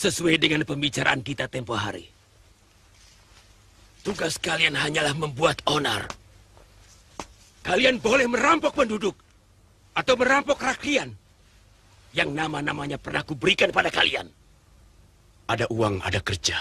Sesuai dengan pembicaraan kita tempo hari, tugas kalian hanyalah membuat onar. Kalian boleh merampok penduduk atau merampok rakyat yang nama-namanya pernah kuberikan pada kalian. Ada uang, ada kerja.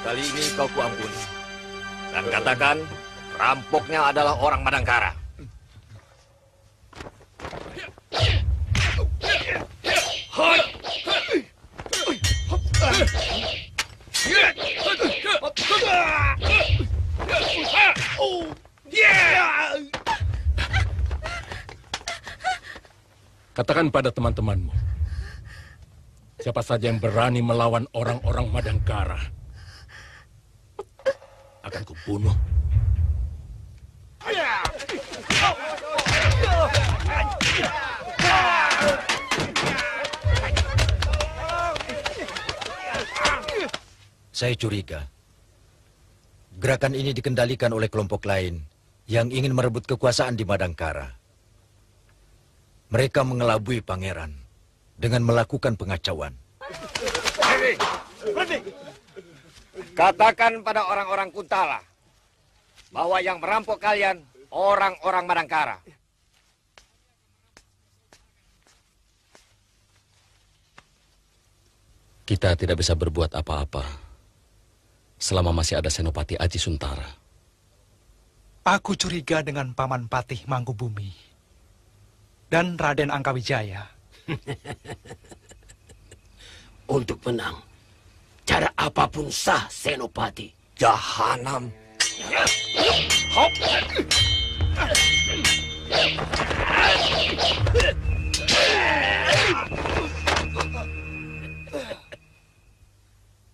Kali ini kau kuampuni. Dan katakan, rampoknya adalah orang Madangkara. Katakan pada teman-temanmu, siapa saja yang berani melawan orang-orang Madangkara akan kubunuh. Saya curiga gerakan ini dikendalikan oleh kelompok lain yang ingin merebut kekuasaan di Madangkara. Mereka mengelabui pangeran dengan melakukan pengacauan. Katakan pada orang-orang Kuntala bahwa yang merampok kalian orang-orang Madangkara. Kita tidak bisa berbuat apa-apa selama masih ada Senopati Aji Suntara. Aku curiga dengan Paman Patih Mangkubumi dan Raden Angkawijaya. Untuk menang, cara apapun sah, Senopati. Jahanam.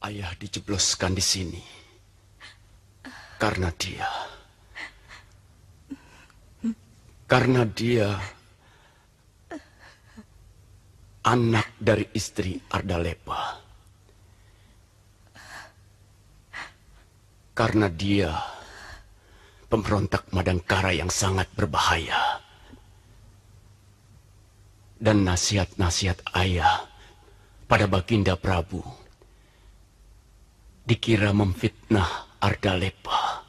Ayah dijebloskan di sini karena dia anak dari istri Ardalepa. Karena dia pemberontak Madangkara yang sangat berbahaya. Dan nasihat-nasihat ayah pada Baginda Prabu dikira memfitnah Ardalepa.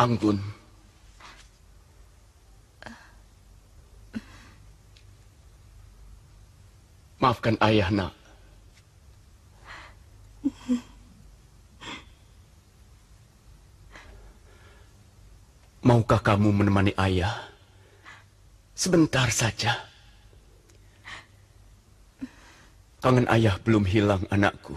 Anggun, maafkan ayah, nak. Maukah kamu menemani ayah sebentar saja? Kangen ayah belum hilang, anakku.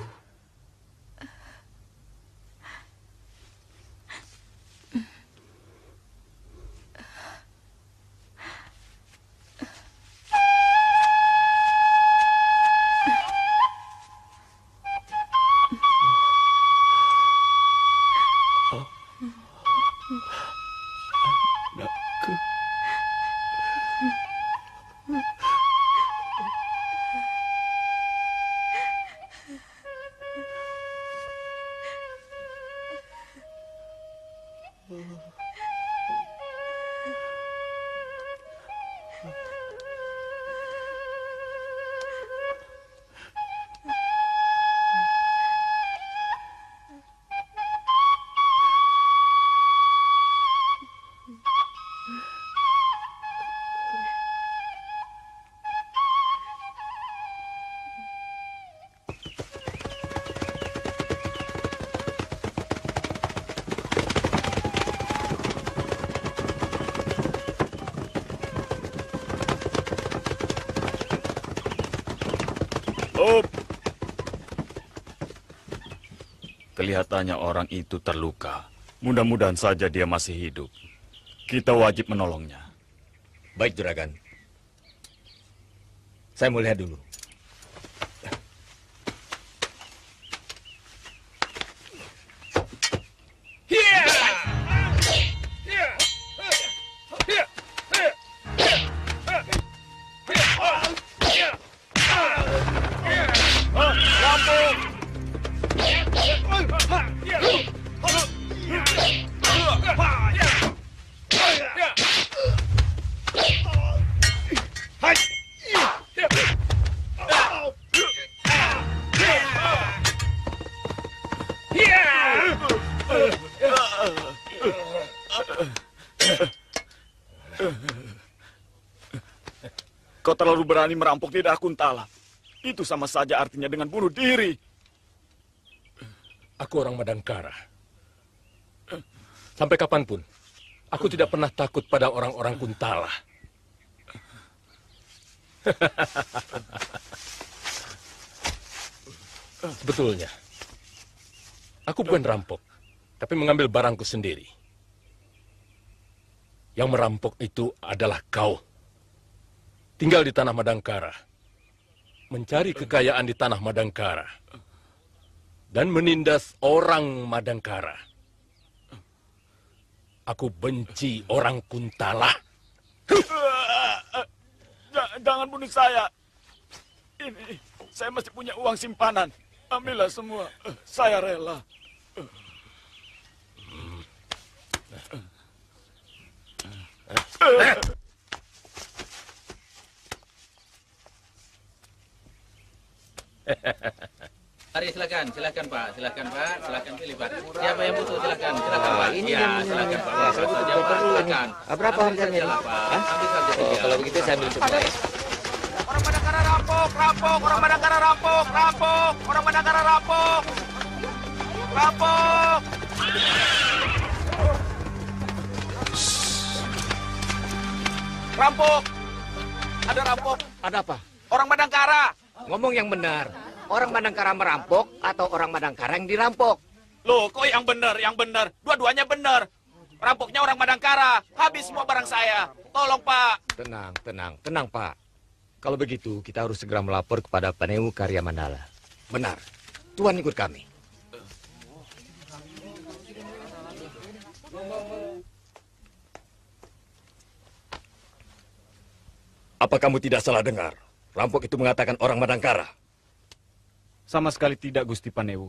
Kelihatannya orang itu terluka. Mudah-mudahan saja dia masih hidup. Kita wajib menolongnya. Baik, Juragan. Saya mau lihat dulu. Kau terlalu berani merampok di Kuntala. Itu sama saja artinya dengan bunuh diri. Aku orang Madangkara. Sampai kapanpun, aku tidak pernah takut pada orang-orang Kuntala. Sebetulnya, aku bukan rampok, tapi mengambil barangku sendiri. Yang merampok itu adalah kau. Tinggal di tanah Madangkara, mencari kekayaan di tanah Madangkara, dan menindas orang Madangkara. Aku benci orang Kuntala. Jangan bunuh saya. Ini, saya masih punya uang simpanan. Ambillah semua. Saya rela. Mari silakan Pak, silakan pilih Pak. Siapa yang butuh silakan Pak. Ini ya, silakan Pak. Silakan. Berapa harganya? Ambil saja. Kalau begitu saya ambil semua. Orang Madangkara rampok, rampok, orang Madangkara rampok, rampok, orang Madangkara rampok. Rampok. Rampok. Ada rampok. Ada apa? Orang Madangkara. Ngomong yang benar. Orang Madangkara merampok atau orang Madangkara yang dirampok? Loh, kok yang benar, yang benar? Dua-duanya benar. Rampoknya orang Madangkara. Habis semua barang saya. Tolong, Pak. Tenang, Pak. Kalau begitu, kita harus segera melapor kepada Paneu Karya Mandala. Benar. Tuan ikut kami. Apa kamu tidak salah dengar? Rampok itu mengatakan orang Madangkara. Sama sekali tidak, Gusti Panewu.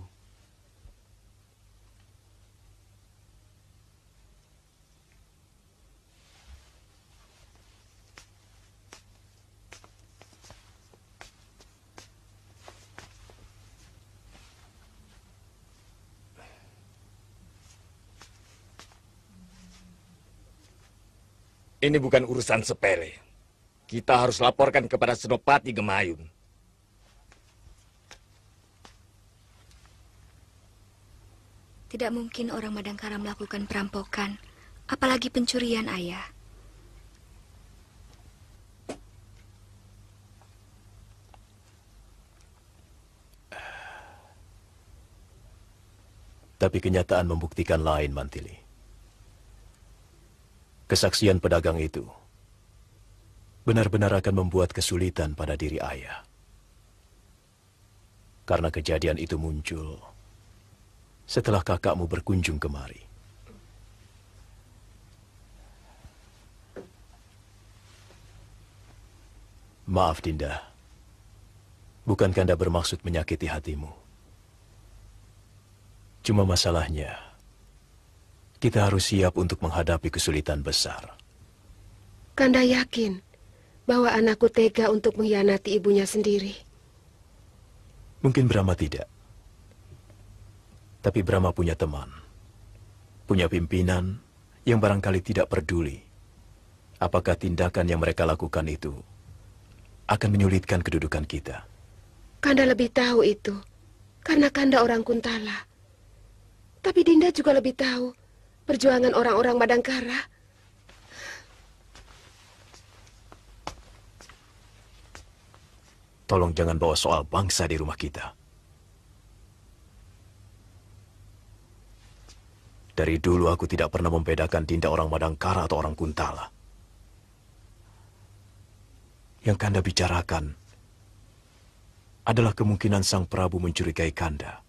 Ini bukan urusan sepele. Kita harus laporkan kepada Senopati Gemayun. Tidak mungkin orang Madangkara melakukan perampokan, apalagi pencurian, Ayah. Tapi kenyataan membuktikan lain, Mantili. Kesaksian pedagang itu benar-benar akan membuat kesulitan pada diri Ayah. Karena kejadian itu muncul setelah kakakmu berkunjung kemari. Maaf, Dinda. Bukan Kanda bermaksud menyakiti hatimu. Cuma masalahnya, kita harus siap untuk menghadapi kesulitan besar. Kanda yakin bahwa anakku tega untuk mengkhianati ibunya sendiri. Mungkin Brahma tidak. Tapi Brahma punya teman, punya pimpinan yang barangkali tidak peduli apakah tindakan yang mereka lakukan itu akan menyulitkan kedudukan kita. Kanda lebih tahu itu, karena Kanda orang Kuntala. Tapi Dinda juga lebih tahu perjuangan orang-orang Madangkara. Tolong jangan bawa soal bangsa di rumah kita. Dari dulu aku tidak pernah membedakan Dinda orang Madangkara atau orang Kuntala. Yang Kanda bicarakan adalah kemungkinan Sang Prabu mencurigai Kanda.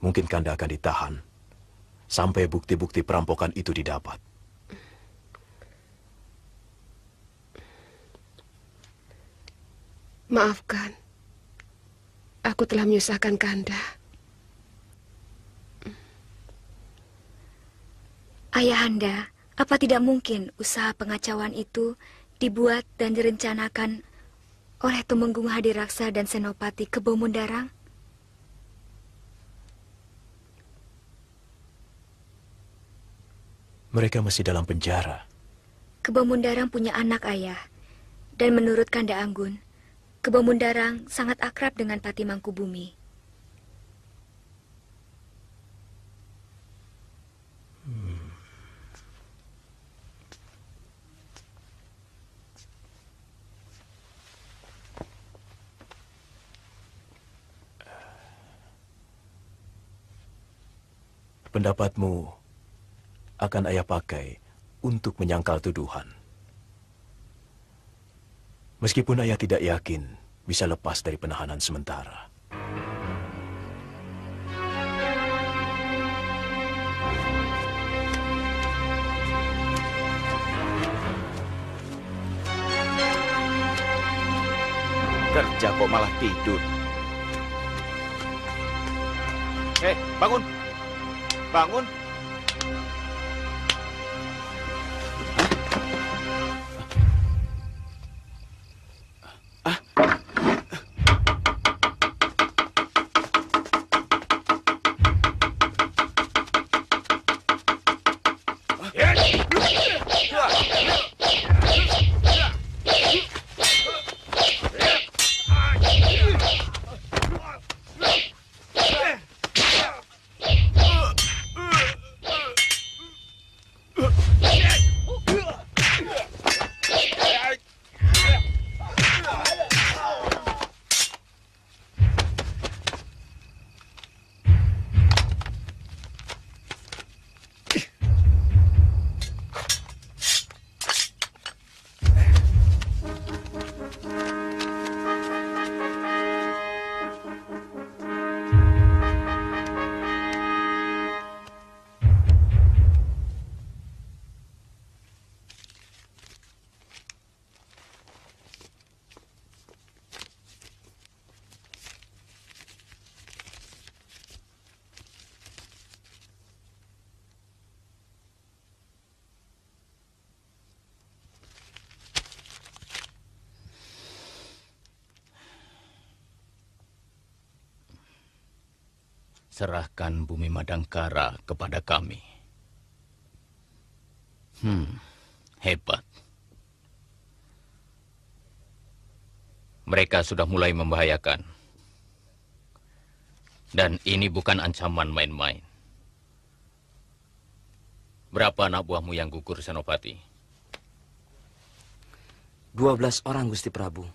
Mungkin Kanda akan ditahan sampai bukti-bukti perampokan itu didapat. Maafkan, aku telah menyusahkan Kanda. Ayahanda, apa tidak mungkin usaha pengacauan itu dibuat dan direncanakan oleh Tumenggung Hadiraksa dan Senopati Kebo Mundarang? Mereka masih dalam penjara. Kebo Mundarang punya anak, ayah. Dan menurut Kanda Anggun, Kebo Mundarang sangat akrab dengan Pati Mangkubumi. Pendapatmu akan ayah pakai untuk menyangkal tuduhan. Meskipun ayah tidak yakin bisa lepas dari penahanan sementara. Kerja kok malah tidur. Bangun! Bangun! Serahkan bumi Madangkara kepada kami. Hebat. Mereka sudah mulai membahayakan. Dan ini bukan ancaman main-main. Berapa anak buahmu yang gugur, Senopati? 12 orang, Gusti Prabu.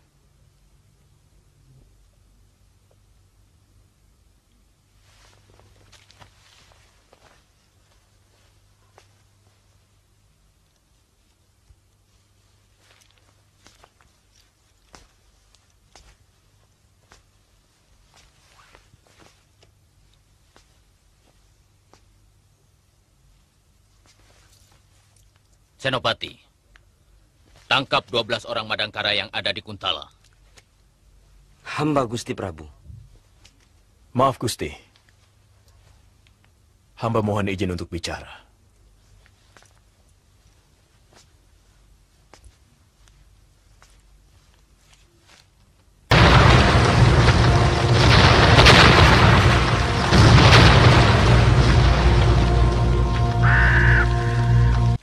Senopati, tangkap 12 orang Madangkara yang ada di Kuntala. Hamba Gusti Prabu. Maaf Gusti. Hamba mohon izin untuk bicara.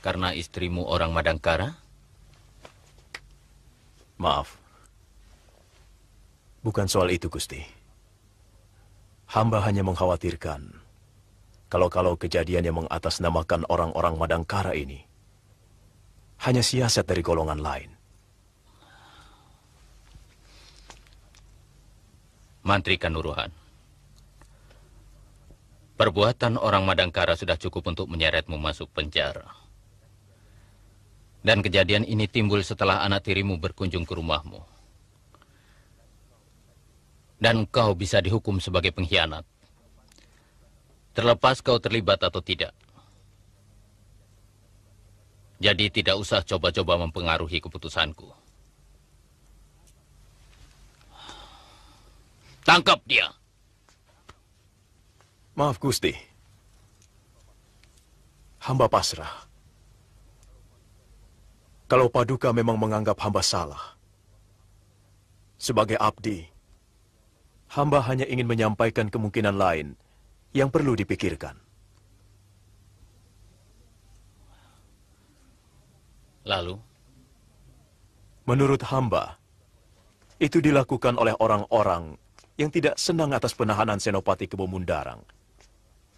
Karena istrimu orang Madangkara? Maaf. Bukan soal itu, Gusti. Hamba hanya mengkhawatirkan kalau kejadian yang mengatasnamakan orang-orang Madangkara ini hanya siasat dari golongan lain. Mantri Kanuruhan, Perbuatan orang Madangkara sudah cukup untuk menyeretmu masuk penjara. Dan kejadian ini timbul setelah anak tirimu berkunjung ke rumahmu. Dan kau bisa dihukum sebagai pengkhianat. Terlepas kau terlibat atau tidak. Jadi tidak usah coba-coba mempengaruhi keputusanku. Tangkap dia. Maaf, Gusti. Hamba pasrah. Kalau Paduka memang menganggap hamba salah, sebagai abdi, hamba hanya ingin menyampaikan kemungkinan lain yang perlu dipikirkan. Lalu? Menurut hamba, itu dilakukan oleh orang-orang yang tidak senang atas penahanan Senopati Kebo Mundarang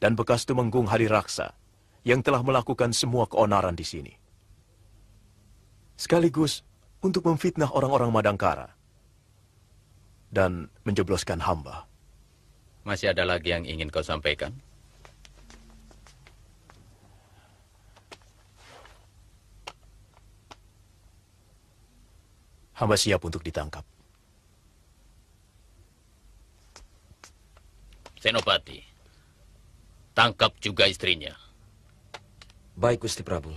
dan bekas Tumenggung Hadiraksa yang telah melakukan semua keonaran di sini. Sekaligus untuk memfitnah orang-orang Madangkara dan menjebloskan hamba. Masih ada lagi yang ingin kau sampaikan? Hamba siap untuk ditangkap. Senopati, tangkap juga istrinya. Baik, Gusti Prabu.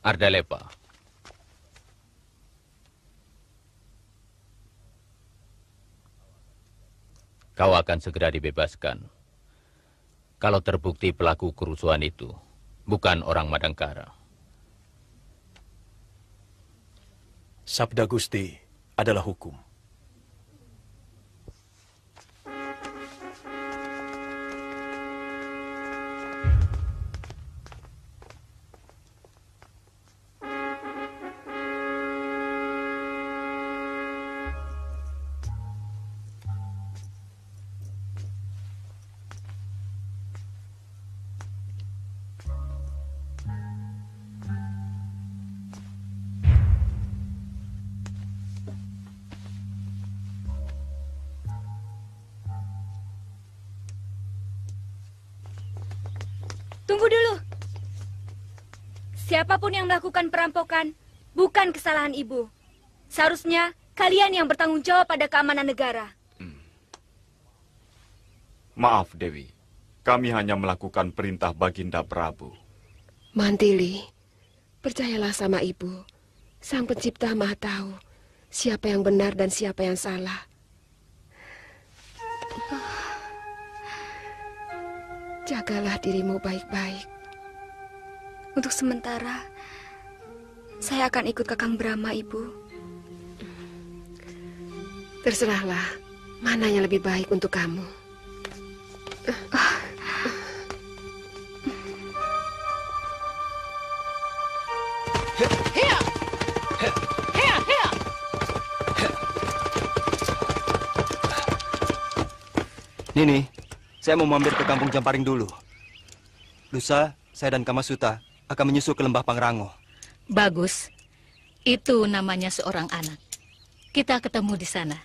Ardalepa. Kau akan segera dibebaskan. Kalau terbukti pelaku kerusuhan itu bukan orang Madangkara. Sabda Gusti adalah hukum. Tunggu dulu. Siapapun yang melakukan perampokan, bukan kesalahan ibu. Seharusnya kalian yang bertanggung jawab pada keamanan negara. Maaf, Dewi. Kami hanya melakukan perintah Baginda Prabu. Mantili, percayalah sama ibu. Sang Pencipta Maha tahu siapa yang benar dan siapa yang salah. Jagalah dirimu baik-baik. Untuk sementara, saya akan ikut Kakang Brahma, Ibu. Terserahlah, mana yang lebih baik untuk kamu. Nini, saya mau mampir ke kampung Jamparing dulu. Lusa, saya dan Kamasuta akan menyusul ke lembah Pangrango. Bagus. Itu namanya seorang anak. Kita ketemu di sana.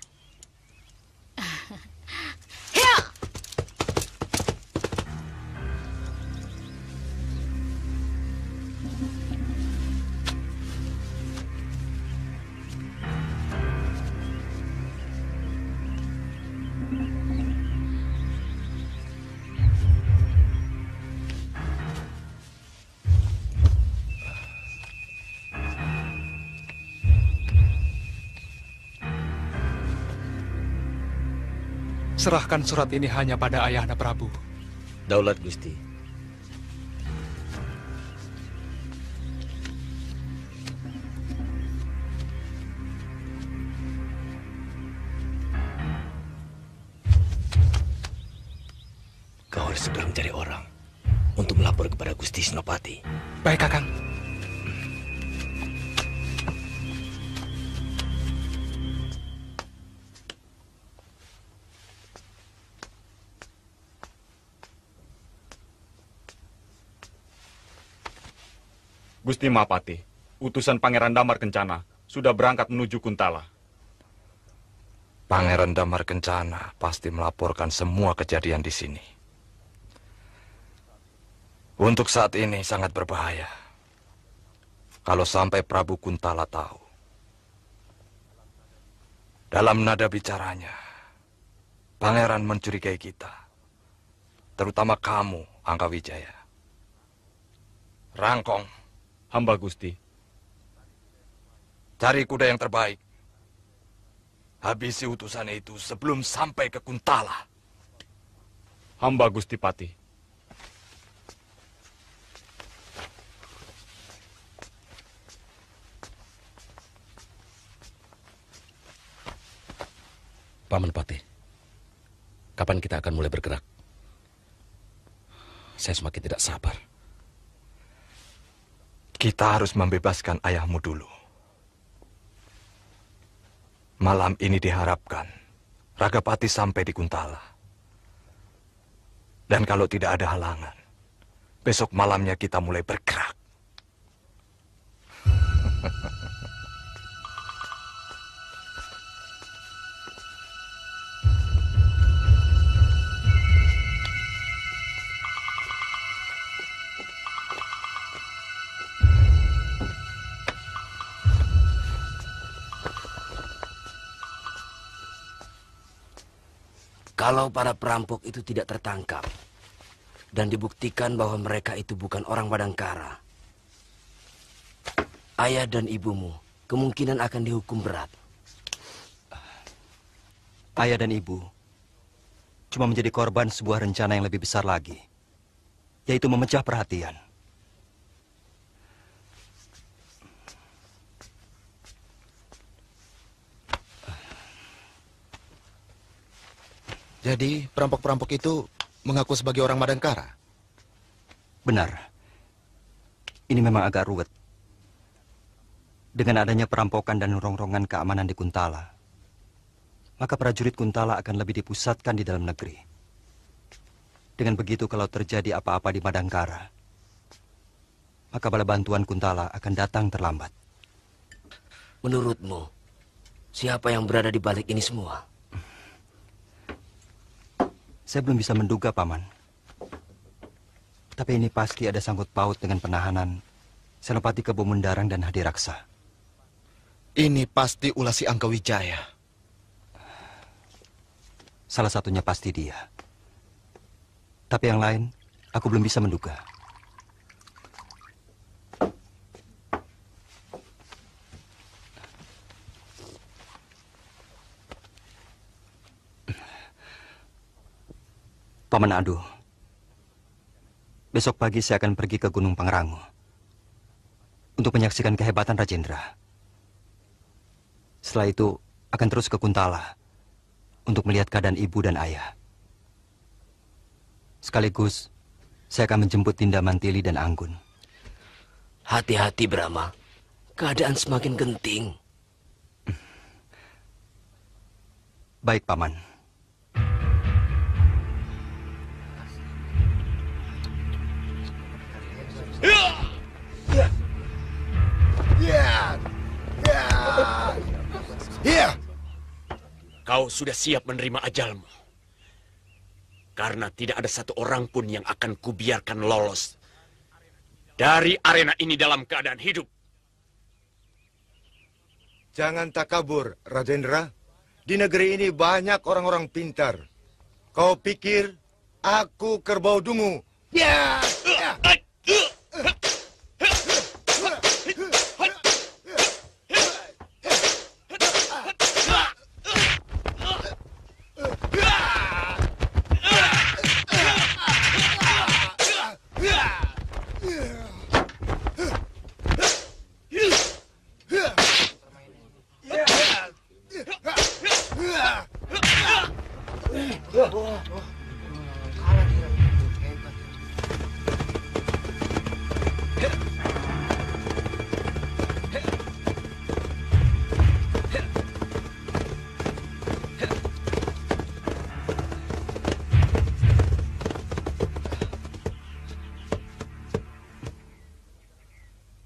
Serahkan surat ini hanya pada Ayahanda Prabu. Daulat Gusti. Kau harus segera mencari orang untuk melapor kepada Gusti Senopati. Baik, Kakang. Gusti Mahapati, utusan Pangeran Damar Kencana sudah berangkat menuju Kuntala. Pangeran Damar Kencana pasti melaporkan semua kejadian di sini. Untuk saat ini sangat berbahaya. Kalau sampai Prabu Kuntala tahu. Dalam nada bicaranya, Pangeran mencurigai kita. Terutama kamu, Angkawijaya. Rangkong. Hamba Gusti. Cari kuda yang terbaik. Habisi utusan itu sebelum sampai ke Kuntala. Hamba Gusti Pati. Paman Pati, kapan kita akan mulai bergerak? Saya semakin tidak sabar. Kita harus membebaskan ayahmu dulu. Malam ini diharapkan Ragapati sampai di Kuntala. Dan kalau tidak ada halangan, besok malamnya kita mulai bergerak. Kalau para perampok itu tidak tertangkap dan dibuktikan bahwa mereka itu bukan orang Madangkara, ayah dan ibumu kemungkinan akan dihukum berat. Ayah dan ibu cuma menjadi korban sebuah rencana yang lebih besar lagi, yaitu memecah perhatian. Jadi, perampok-perampok itu mengaku sebagai orang Madangkara? Benar. Ini memang agak ruwet. Dengan adanya perampokan dan rongrongan keamanan di Kuntala, maka prajurit Kuntala akan lebih dipusatkan di dalam negeri. Dengan begitu, kalau terjadi apa-apa di Madangkara, maka bala bantuan Kuntala akan datang terlambat. Menurutmu, siapa yang berada di balik ini semua? Saya belum bisa menduga, Paman. Tapi ini pasti ada sangkut paut dengan penahanan Senopati Kebo Mundarang dan Hadiraksa. Ini pasti ulah si Angkawijaya. Salah satunya pasti dia. Tapi yang lain, aku belum bisa menduga. Paman Adu, besok pagi saya akan pergi ke Gunung Pangrango untuk menyaksikan kehebatan Rajendra. Setelah itu akan terus ke Kuntala untuk melihat keadaan ibu dan ayah. Sekaligus saya akan menjemput Dinda Mantili dan Anggun. Hati-hati, Brahma. Keadaan semakin genting. Baik, Paman. Kau sudah siap menerima ajalmu. Karena tidak ada satu orang pun yang akan kubiarkan lolos dari arena ini dalam keadaan hidup. Jangan takabur, Rajendra. Di negeri ini banyak orang-orang pintar. Kau pikir aku kerbau dungu? Ya!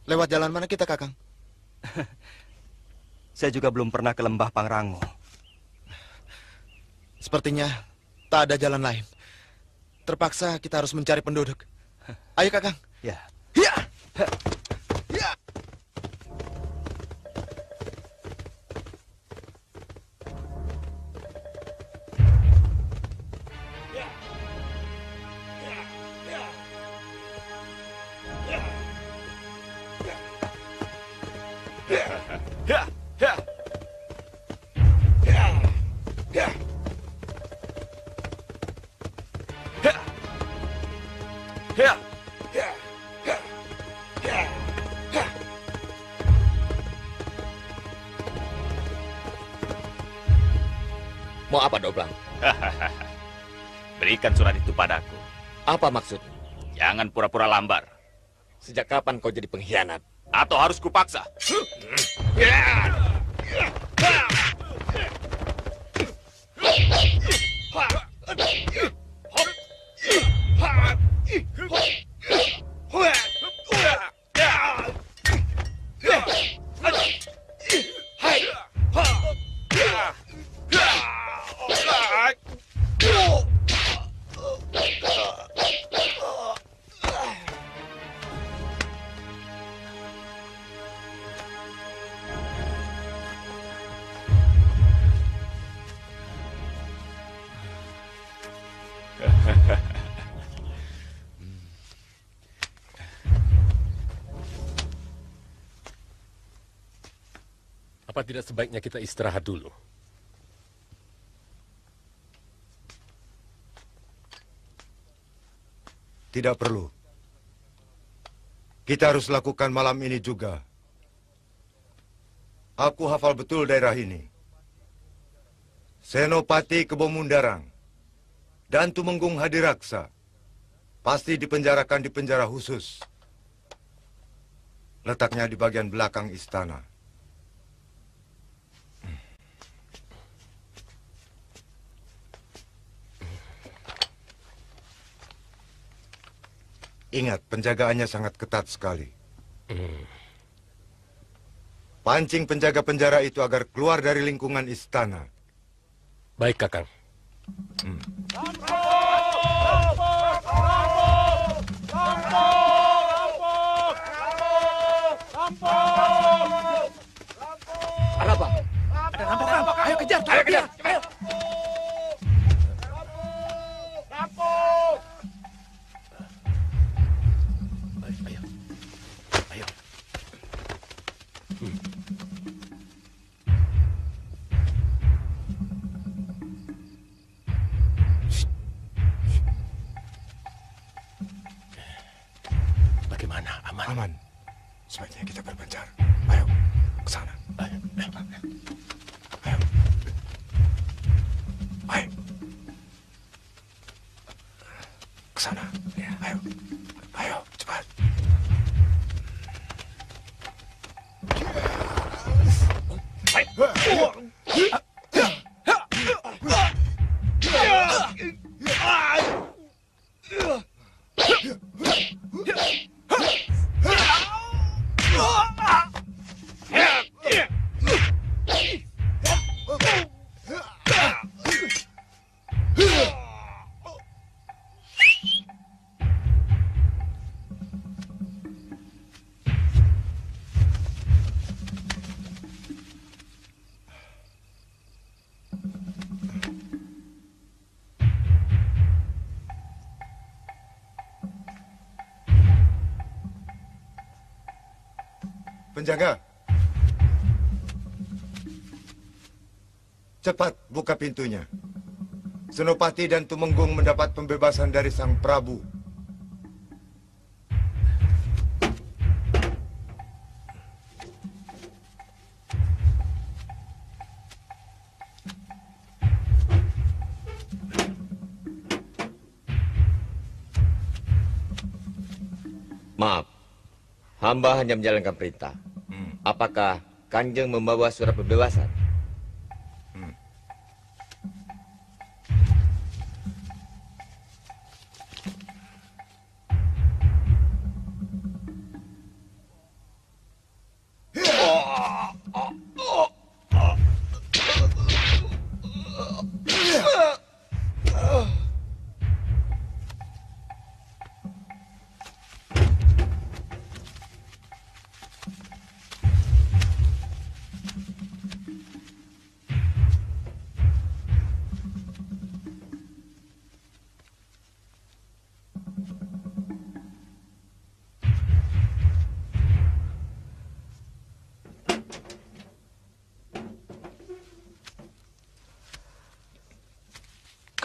Lewat jalan mana kita, Kakang? Saya juga belum pernah ke lembah Pangrango. Sepertinya tak ada jalan lain. Terpaksa kita harus mencari penduduk. Ayo, Kakang. Ya. Ya. Ya. Mau apa, Doblang? Berikan surat itu padaku. Apa maksudnya? Jangan pura-pura lambar. Sejak kapan kau jadi pengkhianat? Atau harus kupaksa? Apa tidak sebaiknya kita istirahat dulu? Tidak perlu. Kita harus lakukan malam ini juga. Aku hafal betul daerah ini. Senopati Kebomundarang dan Tumenggung Hadiraksa pasti dipenjarakan di penjara khusus. Letaknya di bagian belakang istana. Ingat, penjagaannya sangat ketat sekali. Pancing penjaga penjara itu agar keluar dari lingkungan istana. Baik, Kakang. Ada apa? Ada rampok. Ayo kejar. Ayo kejar. Ayo. Rampok. Bagaimana? Aman? Aman. Sebaiknya kita berpencar. Ayo, ke sana. Ayo. Ayo. Ayo. Ke sana. Ayo. Ayo, cepat. Penjaga, cepat buka pintunya. Senopati dan Tumenggung mendapat pembebasan dari Sang Prabu. Maaf, hamba hanya menjalankan perintah. Apakah Kanjeng membawa surat pembebasan?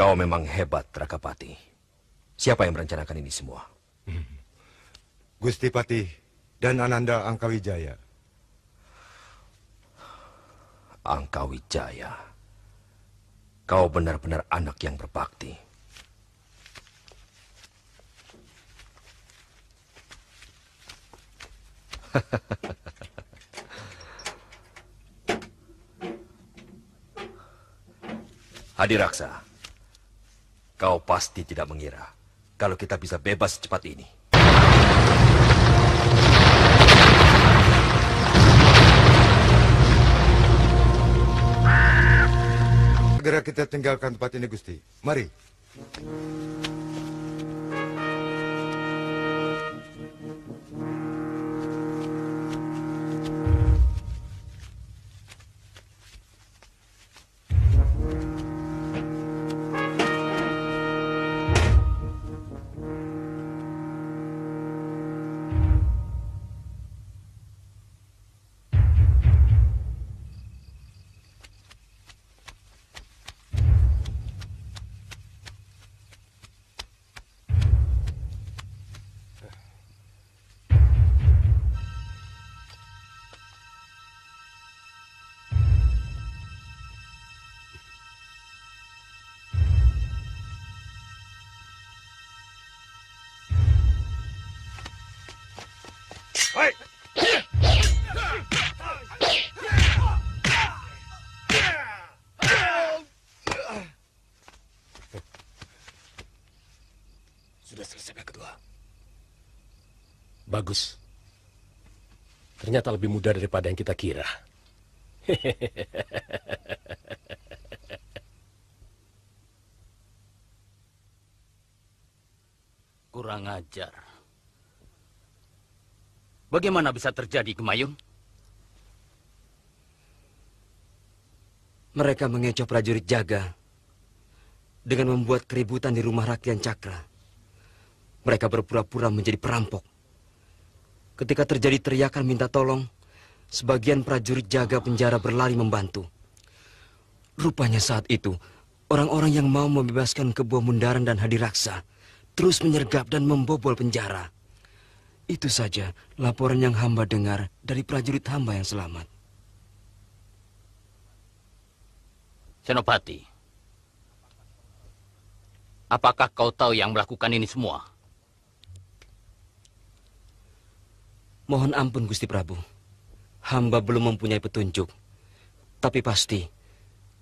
Kau memang hebat, Rakapati. Siapa yang merencanakan ini semua? Gusti Patih dan Ananda Angkawijaya. Angkawijaya. Kau benar-benar anak yang berbakti. Hadiraksa, kau pasti tidak mengira kalau kita bisa bebas secepat ini. Segera kita tinggalkan tempat ini, Gusti. Mari. Sudah selesai kedua. Bagus. Ternyata lebih mudah daripada yang kita kira. Kurang ajar. Bagaimana bisa terjadi, Gemayung? Mereka mengecoh prajurit jaga dengan membuat keributan di rumah Rakyan Cakra. Mereka berpura-pura menjadi perampok. Ketika terjadi teriakan minta tolong, sebagian prajurit jaga penjara berlari membantu. Rupanya saat itu, orang-orang yang mau membebaskan Kebo Mundaran dan Hadiraksa terus menyergap dan membobol penjara. Itu saja laporan yang hamba dengar dari prajurit hamba yang selamat. Senopati, apakah kau tahu yang melakukan ini semua? Mohon ampun, Gusti Prabu. Hamba belum mempunyai petunjuk. Tapi pasti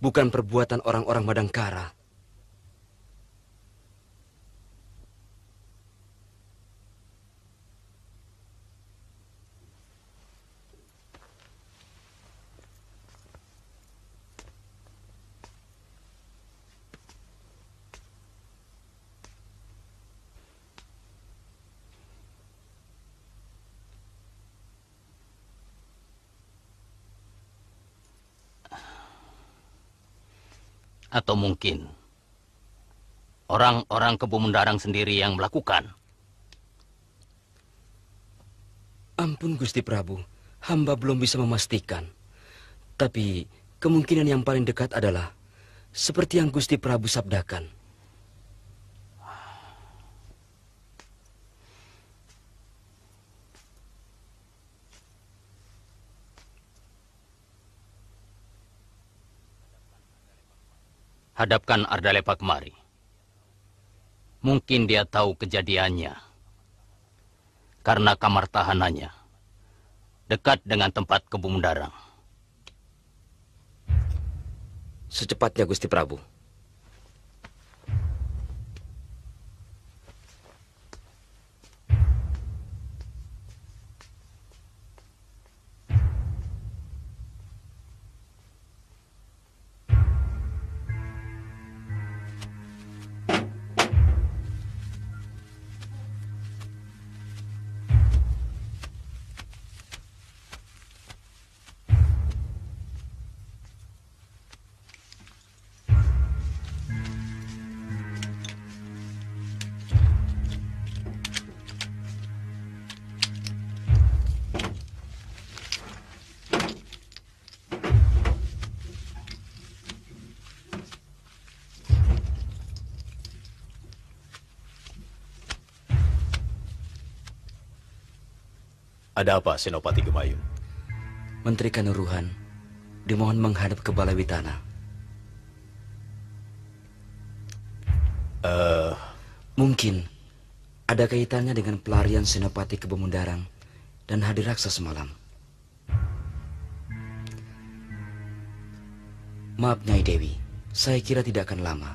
bukan perbuatan orang-orang Madangkara. Atau mungkin orang-orang Kebo Mundaran sendiri yang melakukan? Ampun, Gusti Prabu. Hamba belum bisa memastikan. Tapi kemungkinan yang paling dekat adalah seperti yang Gusti Prabu sabdakan. Hadapkan Ardalepa kemari. Mungkin dia tahu kejadiannya. Karena kamar tahanannya dekat dengan tempat Kebo Mundaran. Secepatnya, Gusti Prabu. Ada apa, Senopati Gemayun? Menteri Kanuruhan dimohon menghadap ke Balai Witana. Mungkin ada kaitannya dengan pelarian Senopati ke Bemundarang dan Hadiraksa semalam. Maaf, Nyai Dewi, saya kira tidak akan lama.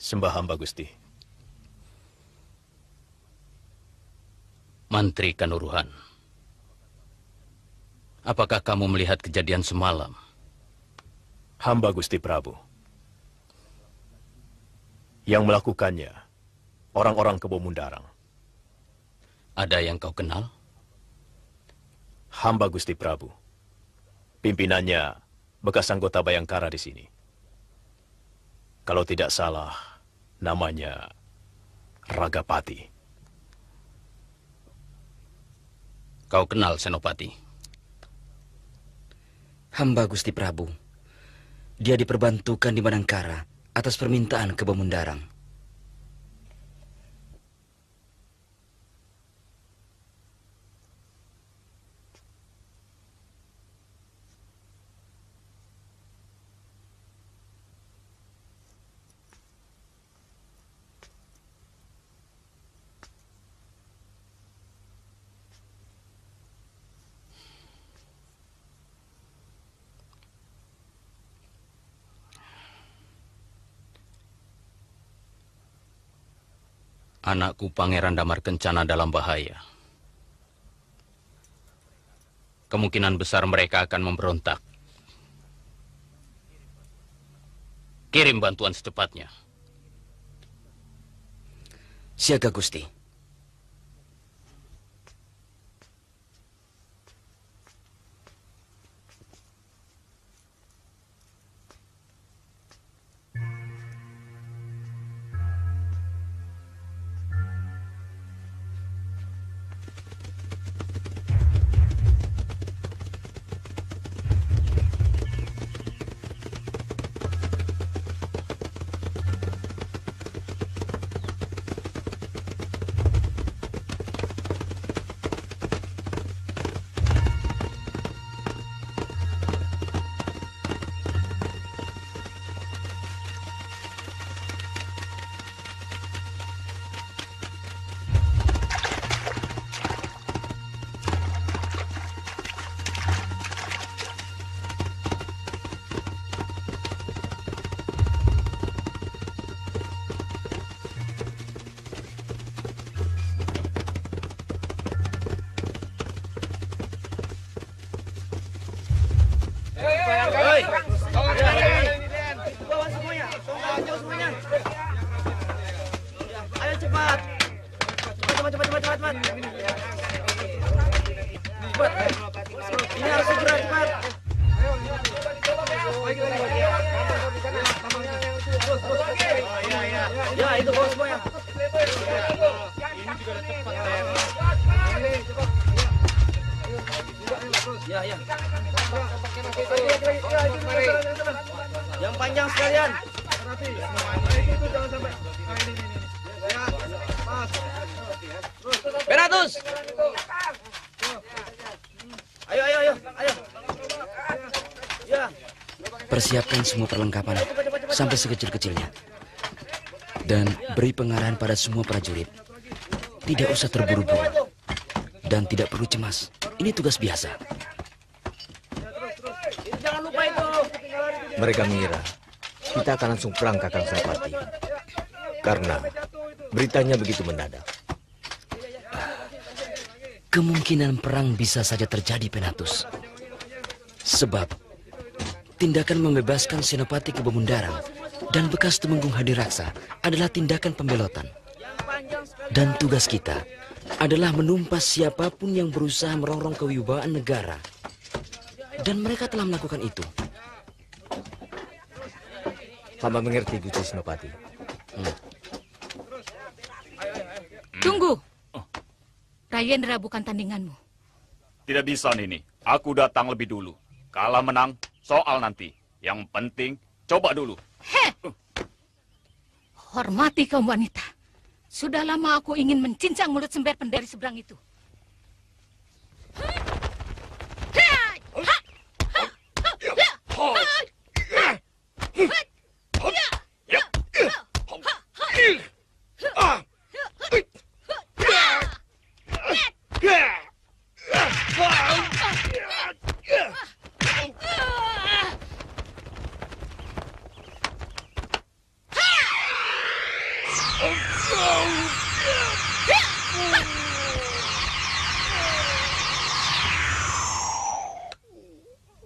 Sembah hamba, Gusti. Mantri Kanuruhan, apakah kamu melihat kejadian semalam? Hamba Gusti Prabu. Yang melakukannya, orang-orang Kebo Mundarang. Ada yang kau kenal? Hamba Gusti Prabu. Pimpinannya bekas anggota Bayangkara di sini. Kalau tidak salah, namanya Ragapati. Kau kenal Senopati? Hamba Gusti Prabu. Dia diperbantukan di Madangkara atas permintaan Kebo Mundarang. Anakku Pangeran Damar Kencana dalam bahaya. Kemungkinan besar mereka akan memberontak. Kirim bantuan secepatnya. Siaga, Gusti. Yang panjang sekalian. Beratus. Ayo. Persiapkan semua perlengkapan sampai sekecil-kecilnya. Dan beri pengarahan pada semua prajurit. Tidak usah terburu-buru. Dan tidak perlu cemas. Ini tugas biasa. Jangan lupa itu. Mereka mengira kita akan langsung perang, Kakang Senopati. Karena beritanya begitu mendadak. Kemungkinan perang bisa saja terjadi, Penatus. Sebab tindakan membebaskan Senopati Kebomundarang dan bekas Tumenggung Hadiraksa adalah tindakan pembelotan. Dan tugas kita adalah menumpas siapapun yang berusaha merongrong kewibawaan negara. Dan mereka telah melakukan itu. Hamba mengerti, Gusti Senopati. Tunggu. Rayendra bukan tandinganmu. Tidak bisa, Nini. Aku datang lebih dulu. Kalah menang, soal nanti. Yang penting, coba dulu. Hormati kaum wanita. Sudah lama aku ingin mencincang mulut sember penderi seberang itu.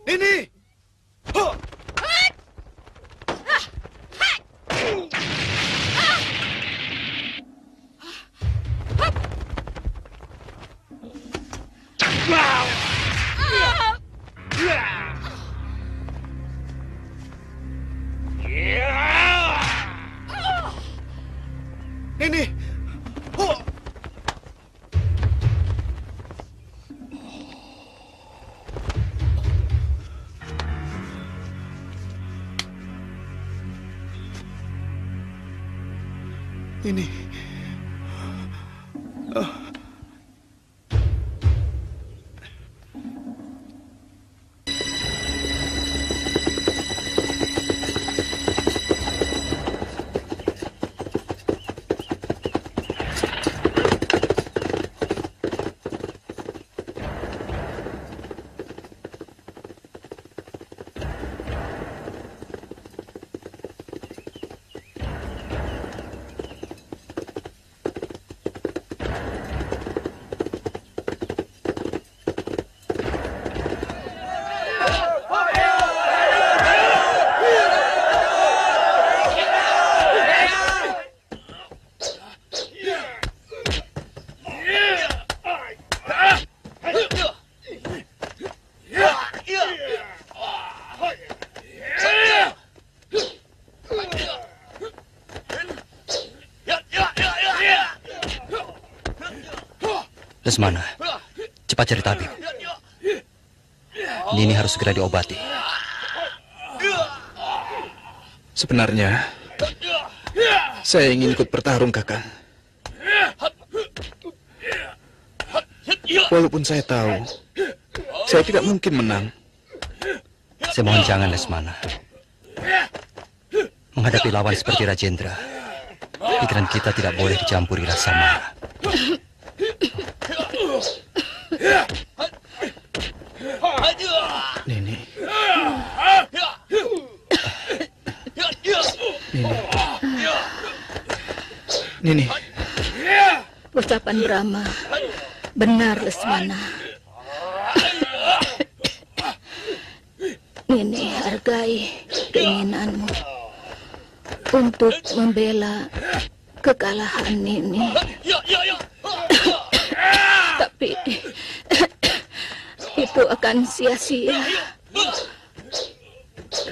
Nini! Nini! Ini. Lesmana, cepat cari tabib. Nini harus segera diobati. Sebenarnya, saya ingin ikut bertarung, Kakang. Walaupun saya tahu, saya tidak mungkin menang. Saya mohon jangan, Lesmana. Menghadapi lawan seperti Rajendra, pikiran kita tidak boleh dicampuri rasa marah. Nini. Nini. Ucapan Brahma benar, Lesmana. Nini hargai keinginanmu untuk membela kekalahan Nini. Tapi itu akan sia-sia.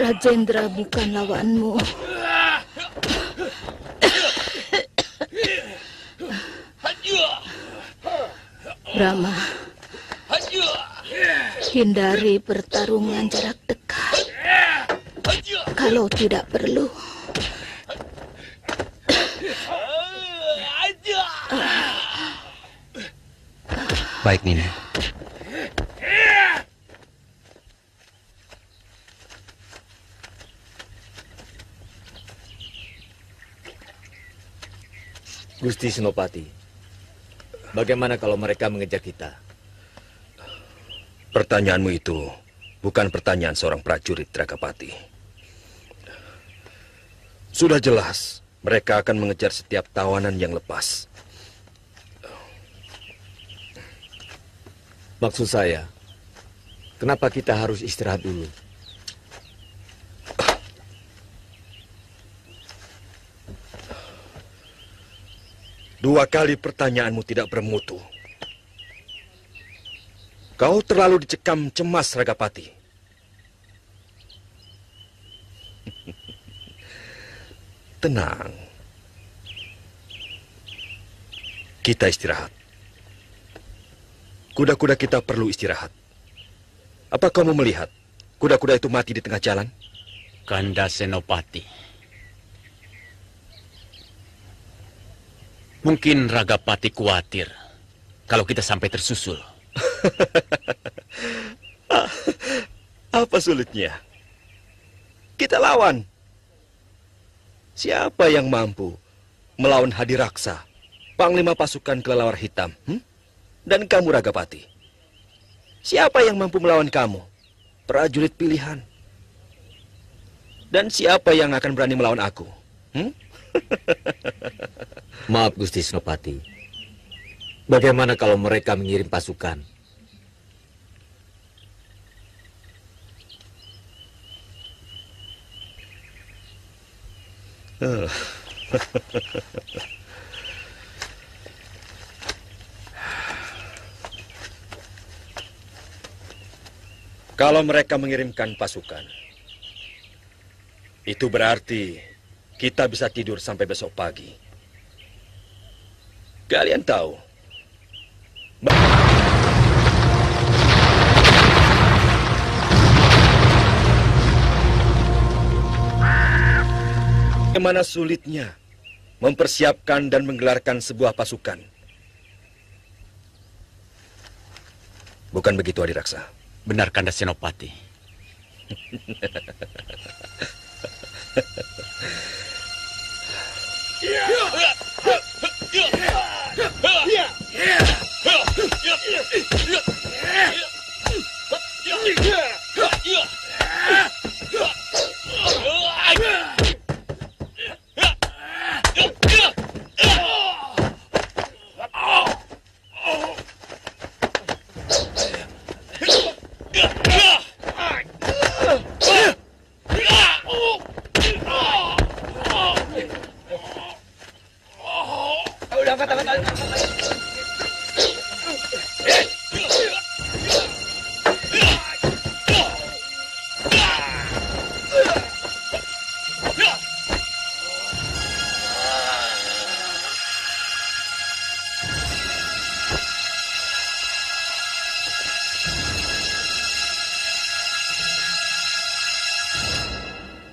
Rajendra bukan lawanmu. Brahma, hindari pertarungan jarak dekat. Kalau tidak perlu. Baik, Nini. Gusti Senopati, bagaimana kalau mereka mengejar kita? Pertanyaanmu itu bukan pertanyaan seorang prajurit, Ragapati. Sudah jelas, mereka akan mengejar setiap tawanan yang lepas. Maksud saya, kenapa kita harus istirahat dulu? Dua kali pertanyaanmu tidak bermutu. Kau terlalu dicekam cemas, Ragapati. Tenang. Kita istirahat. Kuda-kuda kita perlu istirahat. Apa kamu melihat kuda-kuda itu mati di tengah jalan? Kanda Senopati. Mungkin Ragapati khawatir kalau kita sampai tersusul. Apa sulitnya? Kita lawan. Siapa yang mampu melawan Hadiraksa, panglima pasukan kelelawar hitam? Dan kamu, Ragapati. Siapa yang mampu melawan kamu? Prajurit pilihan. Dan siapa yang akan berani melawan aku? Maaf, Gusti Senopati. Bagaimana kalau mereka mengirim pasukan? Kalau mereka mengirimkan pasukan, itu berarti kita bisa tidur sampai besok pagi. Kalian tahu, bagaimana sulitnya mempersiapkan dan menggelarkan sebuah pasukan. Bukan begitu, Hadiraksa? Benar, Kanda Senopati.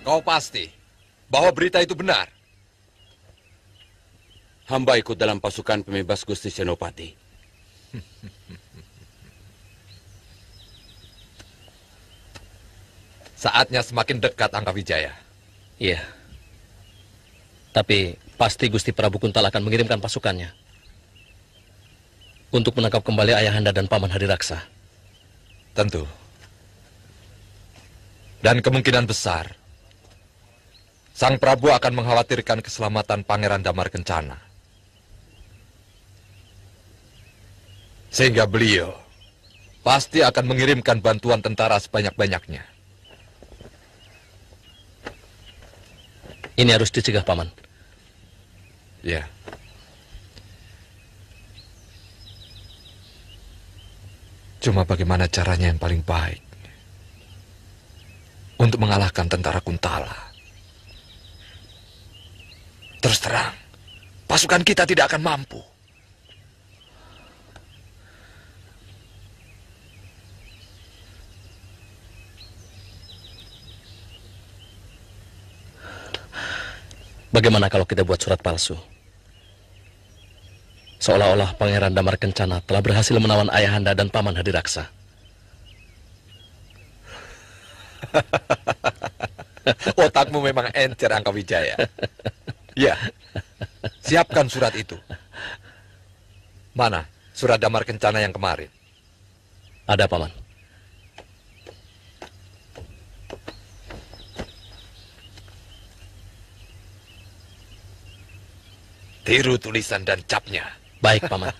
Kau pasti bahwa berita itu benar? Hamba ikut dalam pasukan pembebas Gusti Senopati. Saatnya semakin dekat, Angkawijaya. Iya. Tapi pasti Gusti Prabu Kuntal akan mengirimkan pasukannya untuk menangkap kembali Ayahanda dan Paman Hadiraksa. Tentu. Dan kemungkinan besar Sang Prabu akan mengkhawatirkan keselamatan Pangeran Damar Kencana. Sehingga beliau pasti akan mengirimkan bantuan tentara sebanyak-banyaknya. Ini harus dicegah, Paman. Ya. Cuma bagaimana caranya yang paling baik untuk mengalahkan tentara Kuntala? Terus terang, pasukan kita tidak akan mampu. Bagaimana kalau kita buat surat palsu? Seolah-olah Pangeran Damar Kencana telah berhasil menawan Ayahanda dan Paman Hadiraksa. Otakmu memang encer, Angkawijaya. Ya, siapkan surat itu. Mana surat damar kencana yang kemarin? Ada, Paman. Tiru tulisan dan capnya. Baik, Paman.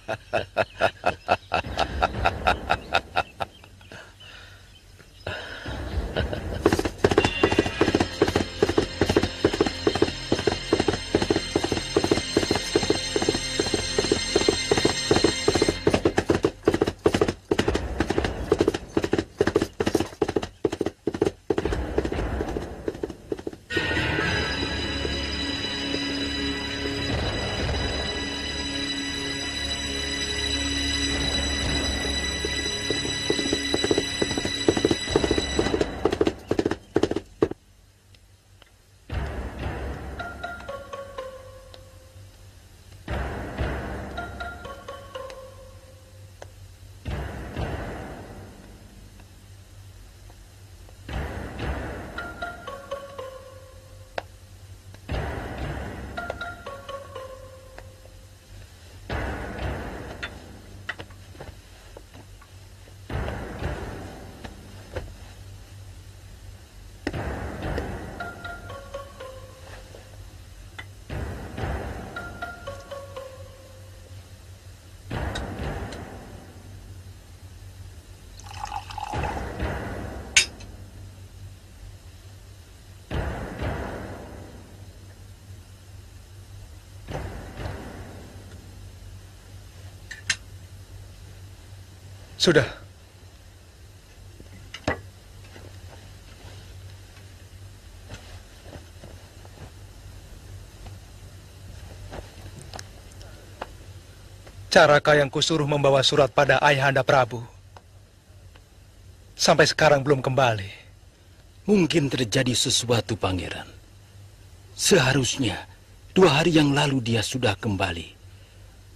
Sudah. Caraka yang kusuruh membawa surat pada Ayahanda Prabu sampai sekarang belum kembali. Mungkin terjadi sesuatu, Pangeran. Seharusnya 2 hari yang lalu dia sudah kembali.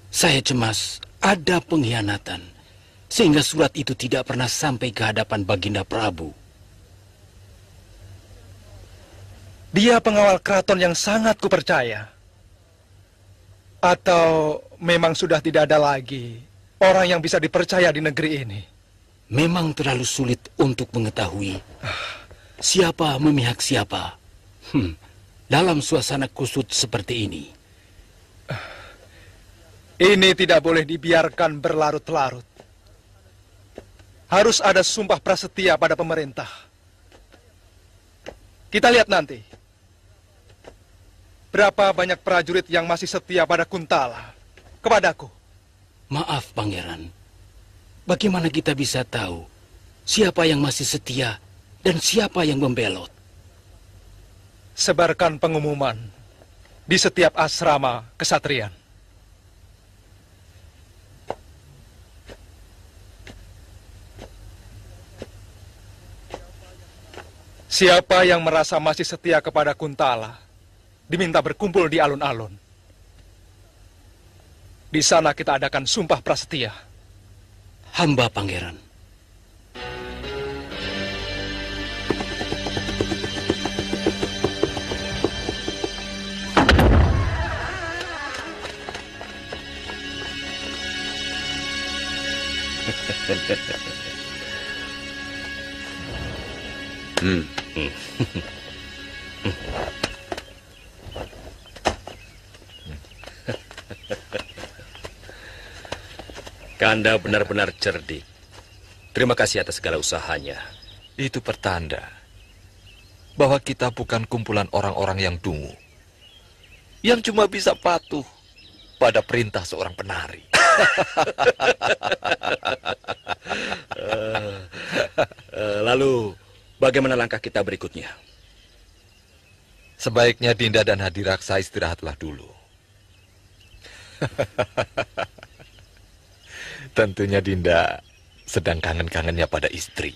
Saya cemas ada pengkhianatan, sehingga surat itu tidak pernah sampai ke hadapan Baginda Prabu. Dia pengawal keraton yang sangat kupercaya. Atau memang sudah tidak ada lagi orang yang bisa dipercaya di negeri ini? Memang terlalu sulit untuk mengetahui siapa memihak siapa. Dalam suasana kusut seperti ini. Ini tidak boleh dibiarkan berlarut-larut. Harus ada sumpah prasetia pada pemerintah. Kita lihat nanti. Berapa banyak prajurit yang masih setia pada Kuntala, kepadaku. Maaf, Pangeran. Bagaimana kita bisa tahu siapa yang masih setia dan siapa yang membelot? Sebarkan pengumuman di setiap asrama kesatrian. Siapa yang merasa masih setia kepada Kuntala, diminta berkumpul di alun-alun. Di sana kita adakan sumpah prasetia. Hamba, Pangeran. Kanda benar-benar cerdik. Terima kasih atas segala usahanya. Itu pertanda bahwa kita bukan kumpulan orang-orang yang dungu, yang cuma bisa patuh pada perintah seorang penari. Lalu, bagaimana langkah kita berikutnya? Sebaiknya Dinda dan Hadiraksa istirahatlah dulu. Tentunya Dinda sedang kangen-kangennya pada istri.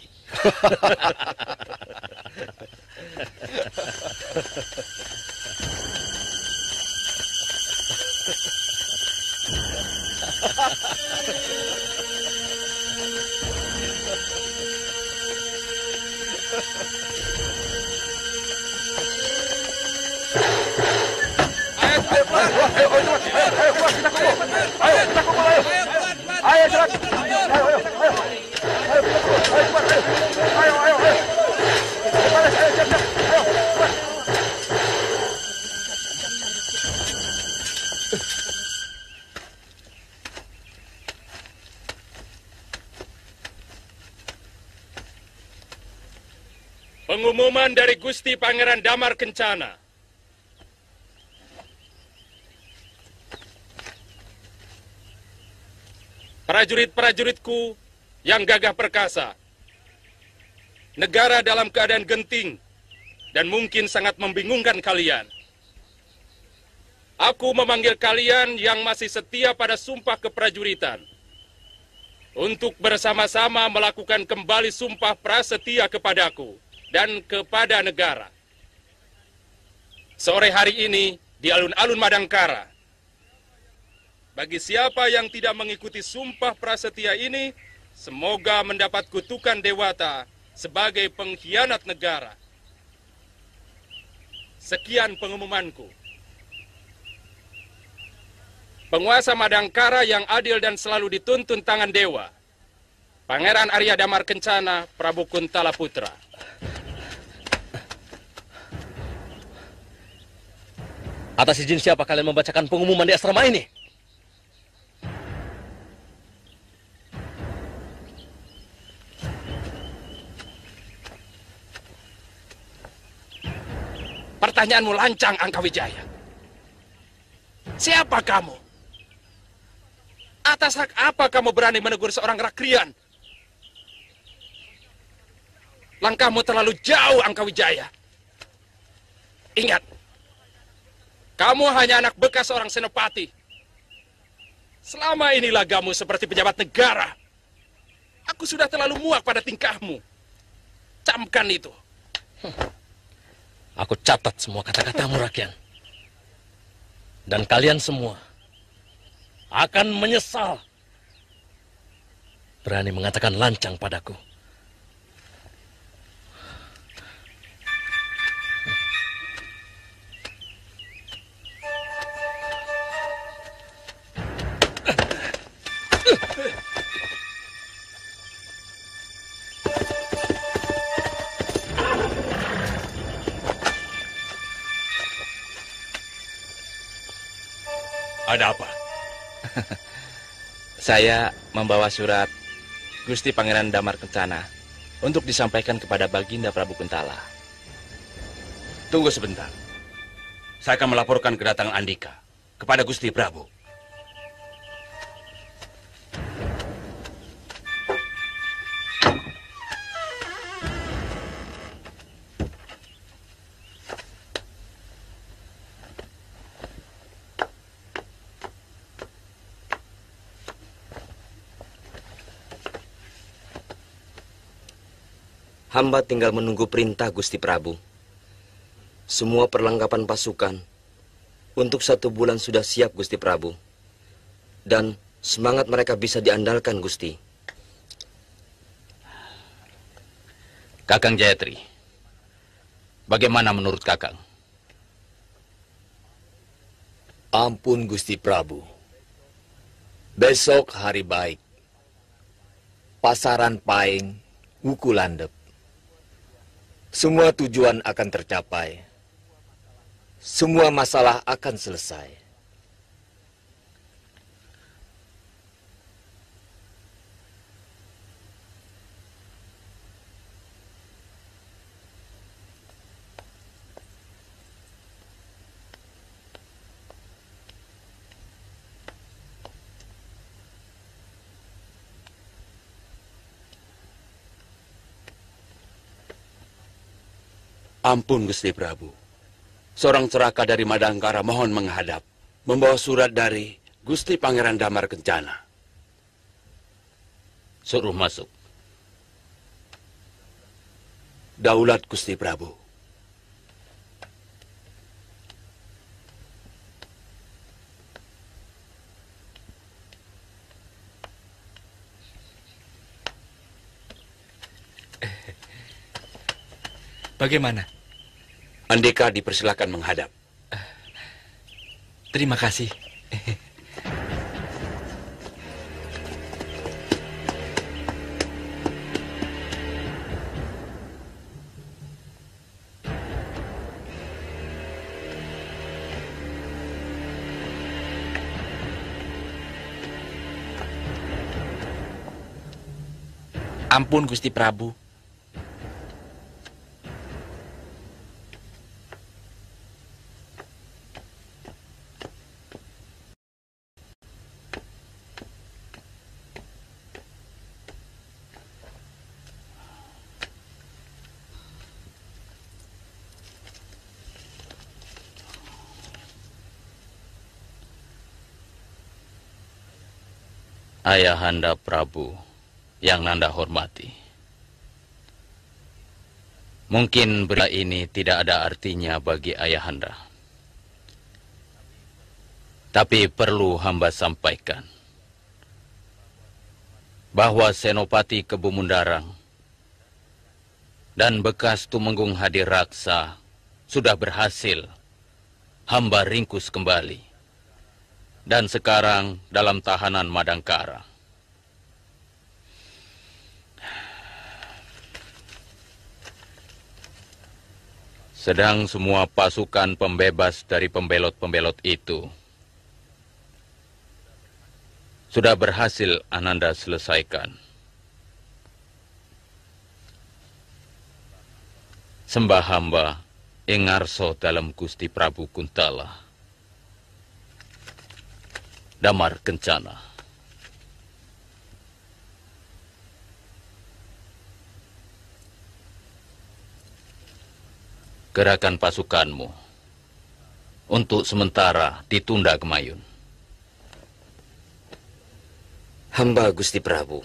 Ayo Pengumuman dari Gusti Pangeran Damar Kencana. Prajurit-prajuritku yang gagah perkasa, negara dalam keadaan genting dan mungkin sangat membingungkan kalian. Aku memanggil kalian yang masih setia pada sumpah keprajuritan untuk bersama-sama melakukan kembali sumpah prasetia kepadaku dan kepada negara. Sore hari ini di alun-alun Madangkara, bagi siapa yang tidak mengikuti sumpah prasetia ini, semoga mendapat kutukan Dewata sebagai pengkhianat negara. Sekian pengumumanku. Penguasa Madangkara yang adil dan selalu dituntun tangan dewa, Pangeran Arya Damar Kencana, Prabu Kuntala Putra. Atas izin siapa kalian membacakan pengumuman di asrama ini? Pertanyaanmu lancang, Angkawijaya. Siapa kamu? Atas hak apa kamu berani menegur seorang rakrian? Langkahmu terlalu jauh, Angkawijaya. Ingat, kamu hanya anak bekas seorang senopati. Selama ini lagamu seperti pejabat negara. Aku sudah terlalu muak pada tingkahmu. Camkan itu. Aku catat semua kata-katamu, Rakyat. Dan kalian semua akan menyesal berani mengatakan lancang padaku. Ada apa? Saya membawa surat Gusti Pangeran Damar Kencana untuk disampaikan kepada Baginda Prabu Kuntala. Tunggu sebentar. Saya akan melaporkan kedatangan Andika kepada Gusti Prabu. Hamba tinggal menunggu perintah Gusti Prabu. Semua perlengkapan pasukan untuk 1 bulan sudah siap, Gusti Prabu. Dan semangat mereka bisa diandalkan, Gusti. Kakang Jayatri, bagaimana menurut Kakang? Ampun, Gusti Prabu. Besok hari baik. Pasaran Paing, Wuku Landep. Semua tujuan akan tercapai. Semua masalah akan selesai. Ampun, Gusti Prabu. Seorang ceraka dari Madangkara mohon menghadap, membawa surat dari Gusti Pangeran Damar Kencana. Suruh masuk. Daulat Gusti Prabu. Bagaimana? Andika dipersilakan menghadap. Terima kasih. Ampun, Gusti Prabu. Ayahanda Prabu yang Nanda hormati. Mungkin berita ini tidak ada artinya bagi Ayahanda. Tapi perlu hamba sampaikan bahwa Senopati Kebumundarang dan bekas Tumenggung Hadiraksa sudah berhasil hamba ringkus kembali dan sekarang dalam tahanan Madangkara. Sedang semua pasukan pembebas dari pembelot-pembelot itu sudah berhasil Ananda selesaikan. Sembah hamba Engarso dalam Gusti Prabu Kuntala, Damar Kencana. Gerakan pasukanmu untuk sementara ditunda ke Mayun. Hamba Gusti Prabu.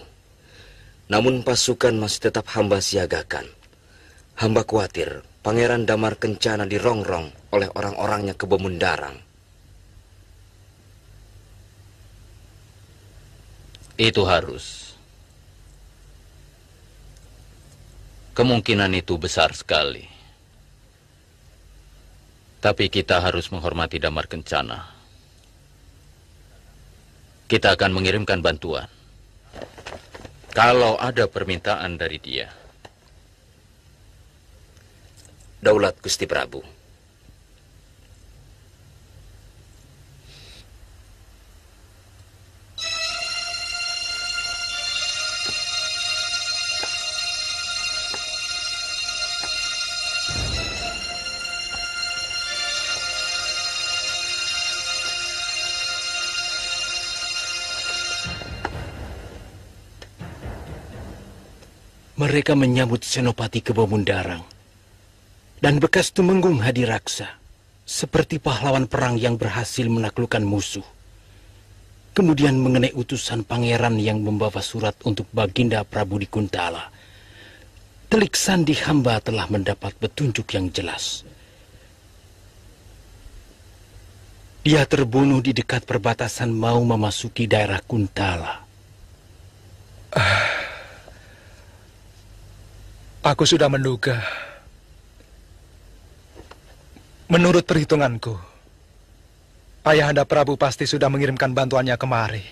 Namun pasukan masih tetap hamba siagakan. Hamba khawatir Pangeran Damar Kencana dirongrong oleh orang-orangnya ke Bemundarang. Itu harus. Kemungkinan itu besar sekali. Tapi kita harus menghormati Damar Kencana. Kita akan mengirimkan bantuan. Kalau ada permintaan dari dia. Daulat Gusti Prabu. Mereka menyambut Senopati Kebumundarang dan bekas Tumenggung Hadiraksa seperti pahlawan perang yang berhasil menaklukkan musuh. Kemudian mengenai utusan pangeran yang membawa surat untuk Baginda Prabu di Kuntala, telik sandi hamba telah mendapat petunjuk yang jelas. Dia terbunuh di dekat perbatasan mau memasuki daerah Kuntala. Aku sudah menduga. Menurut perhitunganku, Ayahanda Prabu pasti sudah mengirimkan bantuannya kemari.